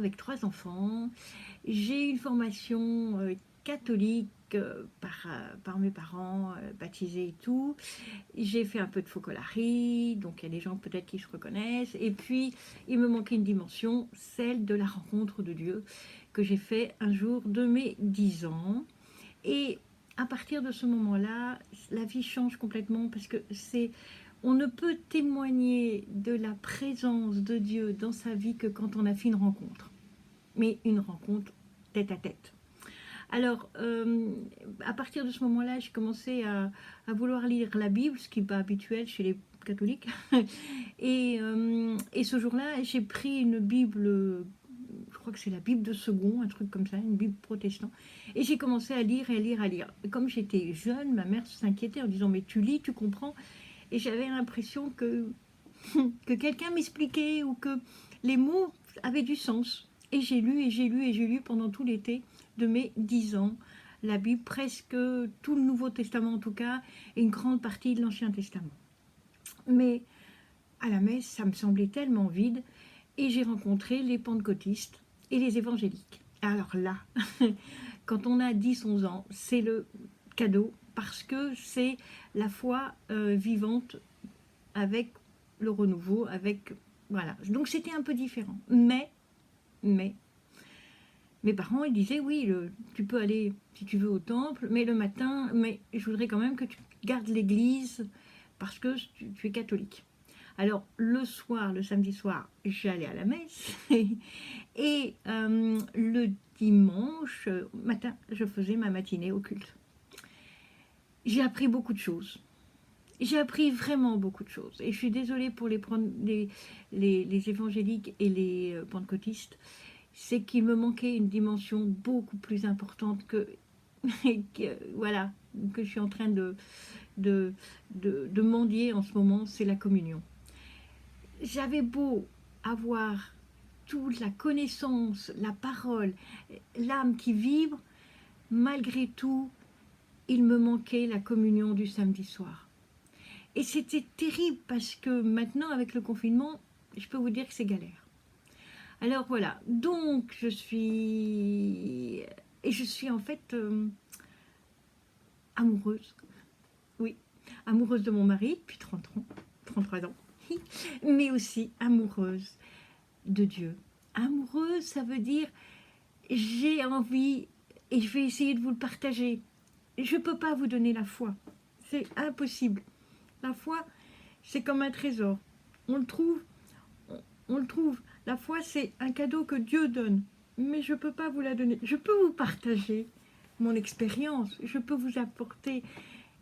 avec 3 enfants. J'ai une formation catholique par mes parents, baptisés et tout. J'ai fait un peu de focolari, donc il y a des gens peut-être qui se reconnaissent. Et puis, il me manquait une dimension, celle de la rencontre de Dieu, que j'ai fait un jour de mes 10 ans. Et à partir de ce moment-là, la vie change complètement parce que on ne peut témoigner de la présence de Dieu dans sa vie que quand on a fait une rencontre, mais une rencontre tête à tête. Alors, à partir de ce moment-là, j'ai commencé à vouloir lire la Bible, ce qui n'est pas habituel chez les catholiques. Et ce jour-là, j'ai pris une Bible, je crois que c'est la Bible de Second, un truc comme ça, une Bible protestante. Et j'ai commencé à lire et lire et lire. Et comme j'étais jeune, ma mère s'inquiétait en disant « Mais tu lis, tu comprends ?» Et j'avais l'impression que quelqu'un m'expliquait ou que les mots avaient du sens. Et j'ai lu et j'ai lu et j'ai lu pendant tout l'été de mes 10 ans la Bible, presque tout le Nouveau Testament en tout cas, et une grande partie de l'Ancien Testament. Mais à la messe, ça me semblait tellement vide, et j'ai rencontré les pentecôtistes et les évangéliques. Alors là, quand on a 10-11 ans, c'est le cadeau, parce que c'est la foi vivante avec le renouveau, avec... Voilà. Donc c'était un peu différent. Mais, mes parents, ils disaient, oui, tu peux aller, si tu veux, au temple, mais le matin, mais je voudrais quand même que tu gardes l'église, parce que tu es catholique. Alors, le soir, le samedi soir, j'allais à la messe, et le dimanche matin, je faisais ma matinée au culte. J'ai appris beaucoup de choses. J'ai appris vraiment beaucoup de choses. Et je suis désolée pour les évangéliques et les pentecôtistes. C'est qu'il me manquait une dimension beaucoup plus importante voilà, que je suis en train de mendier en ce moment, c'est la communion. J'avais beau avoir toute la connaissance, la parole, l'âme qui vibre, malgré tout, il me manquait la communion du samedi soir. Et c'était terrible parce que maintenant, avec le confinement, je peux vous dire que c'est galère. Alors voilà, donc je suis en fait amoureuse, oui, amoureuse de mon mari depuis 30 ans, 33 ans, mais aussi amoureuse de Dieu. Amoureuse, ça veut dire j'ai envie et je vais essayer de vous le partager. Je ne peux pas vous donner la foi, c'est impossible. La foi, c'est comme un trésor. On le trouve, on le trouve. La foi, c'est un cadeau que Dieu donne. Mais je ne peux pas vous la donner. Je peux vous partager mon expérience. Je peux vous apporter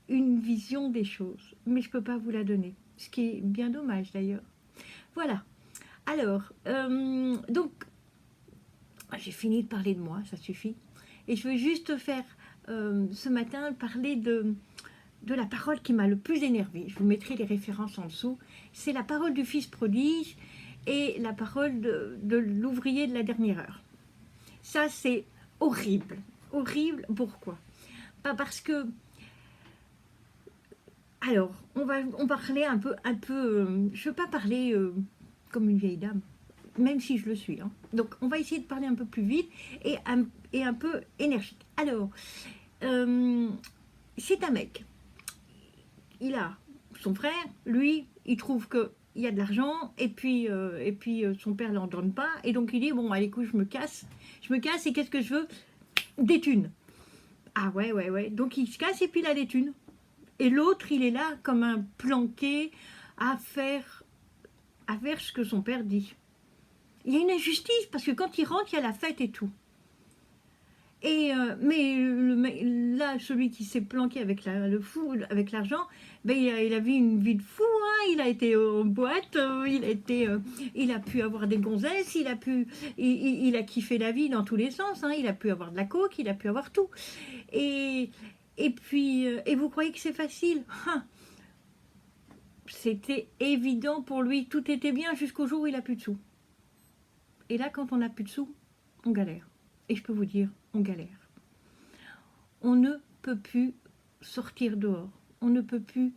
une vision des choses. Mais je ne peux pas vous la donner. Ce qui est bien dommage d'ailleurs. Voilà. Alors, donc, j'ai fini de parler de moi, ça suffit. Et je veux juste faire ce matin parler de la parole qui m'a le plus énervée. Je vous mettrai les références en dessous. C'est la parole du fils prodige et la parole de l'ouvrier de la dernière heure. Ça, c'est horrible. Horrible, pourquoi? Pas parce que... Alors, on va parler un peu je ne veux pas parler comme une vieille dame, même si je le suis. Hein. Donc, on va essayer de parler un peu plus vite et un peu énergique. Alors, c'est un mec. Il a son frère, lui, il trouve qu'il y a de l'argent, et puis son père ne l'en donne pas, et donc il dit, bon, allez, écoute, je me casse, et qu'est-ce que je veux? Des thunes. Ah ouais, donc il se casse, et puis il a des thunes. Et l'autre, il est là, comme un planqué, à faire ce que son père dit. Il y a une injustice, parce que quand il rentre, il y a la fête et tout. Mais là, celui qui s'est planqué avec le fou, avec l'argent, ben, il a vu une vie de fou. Hein. Il a été en boîte, il a pu avoir des gonzesses, il a kiffé la vie dans tous les sens. Hein. Il a pu avoir de la coke, il a pu avoir tout. Et puis, et vous croyez que c'est facile? Hein. C'était évident pour lui, tout était bien jusqu'au jour où il n'a plus de sous. Et là, quand on n'a plus de sous, on galère. Et je peux vous dire, on galère. On ne peut plus sortir dehors. On ne peut plus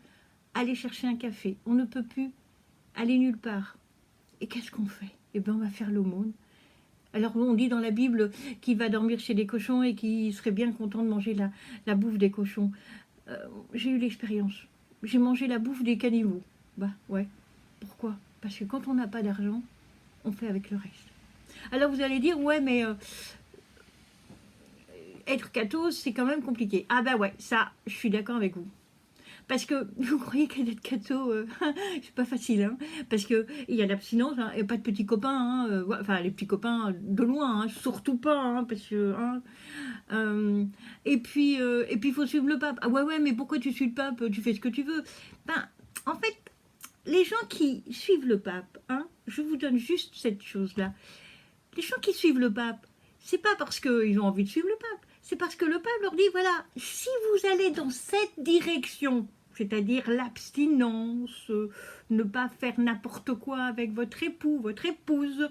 aller chercher un café. On ne peut plus aller nulle part. Et qu'est-ce qu'on fait? Eh bien, on va faire l'aumône. Alors on dit dans la Bible qu'il va dormir chez des cochons et qu'il serait bien content de manger la bouffe des cochons. J'ai eu l'expérience. J'ai mangé la bouffe des cannibaux. Bah ouais. Pourquoi? Parce que quand on n'a pas d'argent, on fait avec le reste. Alors vous allez dire, ouais, mais être catho, c'est quand même compliqué. Ah bah ouais, ça, je suis d'accord avec vous. Parce que vous croyez qu'être catho, c'est pas facile, hein, parce qu'il y a l'abstinence, hein, et pas de petits copains, hein, enfin les petits copains de loin, hein, surtout pas, hein, parce que... Hein, et puis il faut suivre le pape. Ah ouais, ouais, mais pourquoi tu suis le pape? Tu fais ce que tu veux. Ben, en fait, les gens qui suivent le pape, hein, je vous donne juste cette chose-là. Les gens qui suivent le pape, c'est pas parce qu'ils ont envie de suivre le pape, c'est parce que le pape leur dit, voilà, si vous allez dans cette direction, c'est-à-dire l'abstinence, ne pas faire n'importe quoi avec votre époux, votre épouse,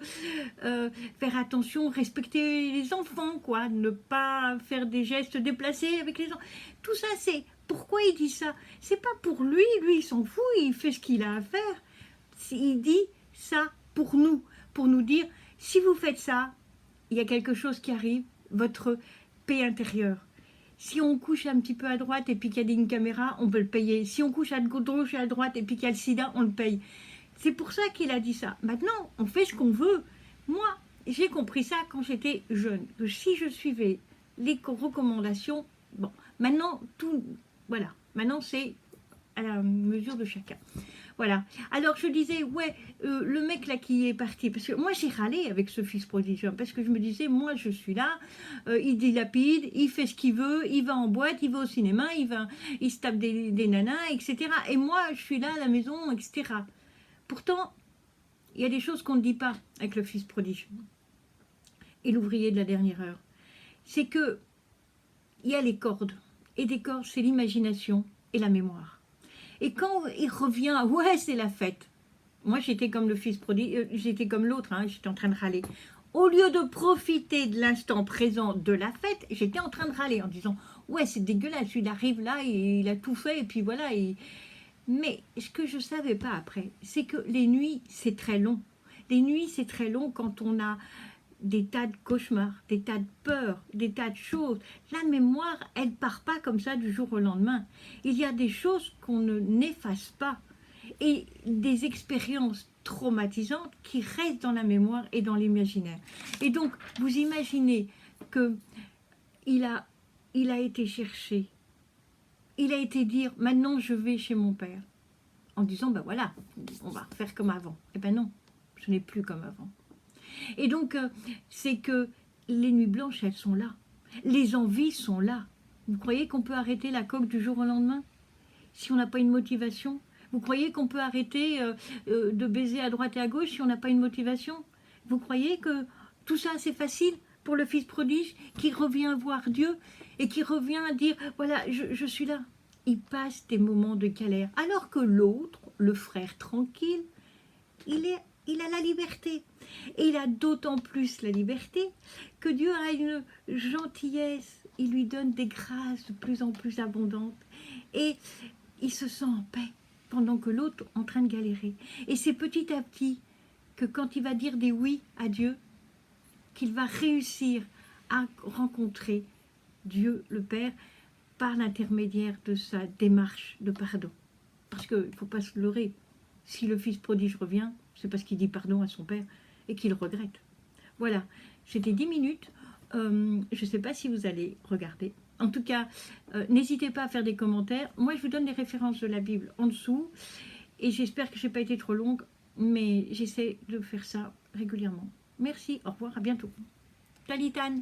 faire attention, respecter les enfants, quoi, ne pas faire des gestes déplacés avec les enfants. Tout ça, c'est... Pourquoi il dit ça? C'est pas pour lui, lui il s'en fout, il fait ce qu'il a à faire. Il dit ça pour nous dire, si vous faites ça, il y a quelque chose qui arrive, votre paix intérieure. Si on couche un petit peu à droite et puis qu'il y a une caméra, on peut le payer. Si on couche à gauche et à droite et puis qu'il y a le sida, on le paye. C'est pour ça qu'il a dit ça. Maintenant, on fait ce qu'on veut. Moi, j'ai compris ça quand j'étais jeune. Que si je suivais les recommandations, bon, maintenant, tout, voilà. Maintenant, c'est à la mesure de chacun. Voilà. Alors je disais, ouais, le mec là qui est parti, parce que moi j'ai râlé avec ce fils prodigue, parce que je me disais, moi je suis là, il dilapide, il fait ce qu'il veut, il va en boîte, il va au cinéma, il se tape des nanas, etc. Et moi je suis là à la maison, etc. Pourtant, il y a des choses qu'on ne dit pas avec le fils prodige et l'ouvrier de la dernière heure. C'est que il y a les cordes, et des cordes, c'est l'imagination et la mémoire. Et quand il revient, ouais, c'est la fête. Moi, j'étais comme le fils prodigue, j'étais comme l'autre, hein, j'étais en train de râler. Au lieu de profiter de l'instant présent de la fête, j'étais en train de râler en disant, ouais, c'est dégueulasse, il arrive là, et il a tout fait, et puis voilà. Mais ce que je ne savais pas après, c'est que les nuits, c'est très long. Les nuits, c'est très long quand on a des tas de cauchemars, des tas de peurs, des tas de choses. La mémoire, elle ne part pas comme ça du jour au lendemain. Il y a des choses qu'on n'efface pas et des expériences traumatisantes qui restent dans la mémoire et dans l'imaginaire. Et donc, vous imaginez que il a été chercher, il a été dire, maintenant je vais chez mon père, en disant, ben voilà, on va faire comme avant. Eh ben non, ce n'est plus comme avant. Et donc, c'est que les nuits blanches, elles sont là. Les envies sont là. Vous croyez qu'on peut arrêter la coque du jour au lendemain? Si on n'a pas une motivation? Vous croyez qu'on peut arrêter de baiser à droite et à gauche si on n'a pas une motivation? Vous croyez que tout ça, c'est facile pour le fils prodige qui revient voir Dieu et qui revient à dire, voilà, je suis là. Il passe des moments de galère. Alors que l'autre, le frère tranquille, il a la liberté. Et il a d'autant plus la liberté que Dieu a une gentillesse. Il lui donne des grâces de plus en plus abondantes. Et il se sent en paix pendant que l'autre est en train de galérer. Et c'est petit à petit que quand il va dire des oui à Dieu, qu'il va réussir à rencontrer Dieu le Père par l'intermédiaire de sa démarche de pardon. Parce qu'il ne faut pas se leurrer. Si le fils prodige revient, c'est parce qu'il dit pardon à son père et qu'il regrette. Voilà, c'était 10 minutes. Je ne sais pas si vous allez regarder. En tout cas, n'hésitez pas à faire des commentaires. Moi, je vous donne les références de la Bible en dessous. Et j'espère que je n'ai pas été trop longue, mais j'essaie de faire ça régulièrement. Merci, au revoir, à bientôt. Talitan.